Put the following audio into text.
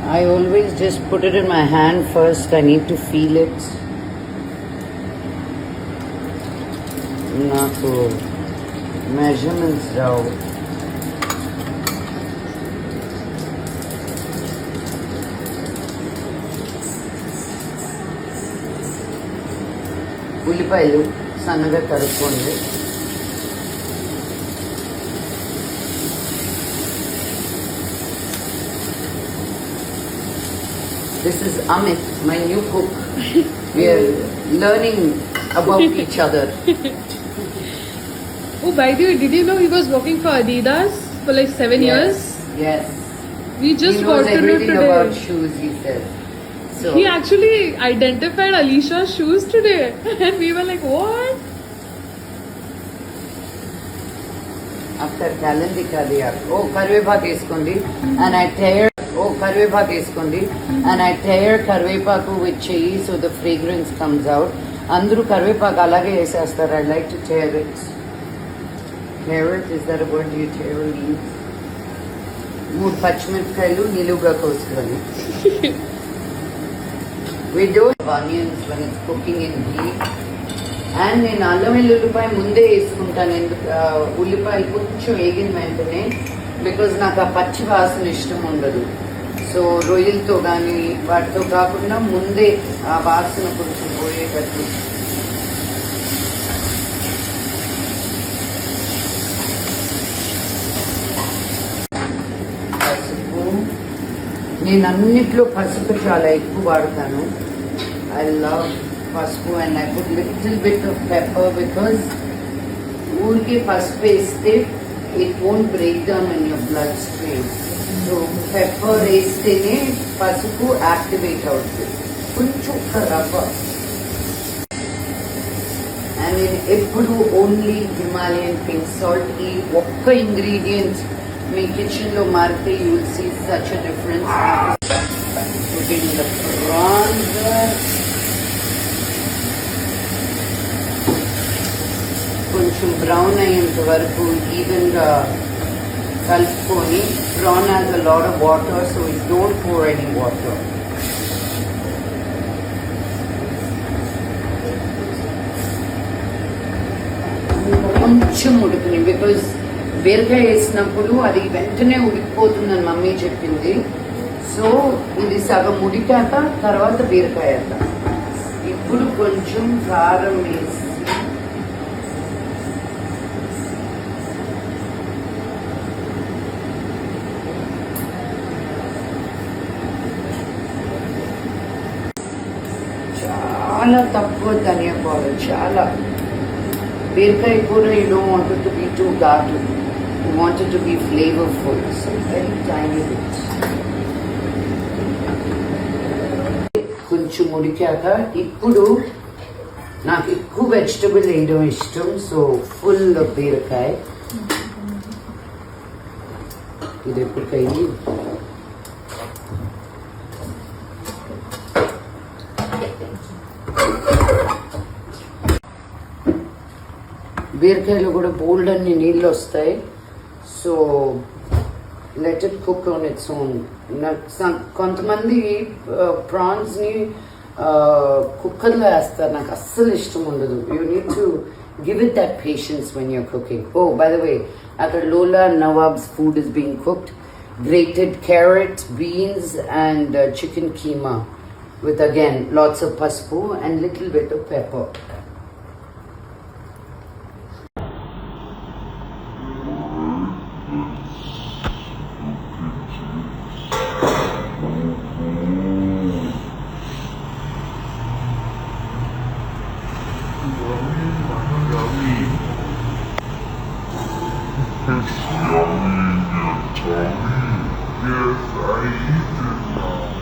I always just put it in my hand first. I need to feel it. నాకు measurements రావు. ఉల్లిపాయలు సన్నగా తరుక్కోండి. This is Amit, my new cook. We are learning about each other. Oh, by the way, did you know he was working for Adidas for like 7 years? Yes. We just He got knows to know everything today. about shoes, he says. So, He actually identified Alicia's shoes today. And we were like, what? after calendar oh, karvepaku వేసుకోండి. And I tear, oh, karvepaku వేసుకోండి. And I tear karvepaku with cheese so the fragrance comes out. అందరూ కరివేపాకు అలాగే వేసేస్తారు. I like to tear it. Tear it, is that a word you tear leaves? 3 పచ్చిమిరపకాయలు నిలువుగా కోసుకోవాలి. We don't have onions when it's cooking in ghee. And నేను అల్లం వెల్లుల్లిపాయ ముందే వేసుకుంటాను. ఎందుకు ఉల్లిపాయలు కొంచెం వేగిన వెంటనే, బికాజ్ నాకు ఆ పచ్చి వాసన ఇష్టం ఉండదు. సో రొయ్యలతో కానీ వాటితో కాకుండా ముందే ఆ వాసన కొంచెం పోయేటట్టు. పసుపు, నేను అన్నిట్లో పసుపు చాలా ఎక్కువ వాడతాను. I love పసుపు and I put little bit of pepper because ఊరికే పసుపు వేస్తే it won't break down in your bloodstream. So pepper వేస్తేనే పసుపు యాక్టివేట్ అవుతుంది. కొంచెం రవ్వ. అండ్ నేను ఎప్పుడు ఓన్లీ హిమాలయన్ పింక్ సాల్ట్. ఈ ఒక్క ఇంగ్రీడియంట్ మీ కిచెన్లో మారితే you will see such a difference. Putting the prawns there. కొంచెం బ్రౌన్ అయ్యేంత వరకు ఈవెన్గా కలుపుకొని. Prawn has a lot of water, so it don't pour any water. కొంచెం ఉడికిని, బికాజ్ బీరకాయ వేసినప్పుడు అది వెంటనే ఉడికిపోతుందని మమ్మీ చెప్పింది. సో ఇది సగం ఉడికాక తర్వాత బీరకాయ వేద్దాం. ఇప్పుడు కొంచెం కారం వేసి చాలా తక్కువ ధనియా పౌడర్. చాలా బీరకాయ కూర you don't want it to be too ఘాటు, you want it to be flavourful. So very tiny bit. కొంచెం ఉడికాక ఇప్పుడు నాకు ఎక్కువ వెజిటబుల్ వేయడం ఇష్టం. సో ఫుల్ బీరకాయ. ఇది ఎప్పటికైంది. బీరకాయలో కూడా బోల్డ్ అన్ని నీళ్ళు వస్తాయి. So let it cook on its own. కొంతమంది ప్రాన్స్ని కుక్కర్లో వేస్తారు. నాకు అస్సలు ఇష్టం ఉండదు. You need to give it that patience when your cooking. Oh by the way, అక్కడ లోలా nawabs food is being cooked. Grated carrot, beans and chicken keema with again lots of paspu and little bit of pepper. Yes, I eat it now.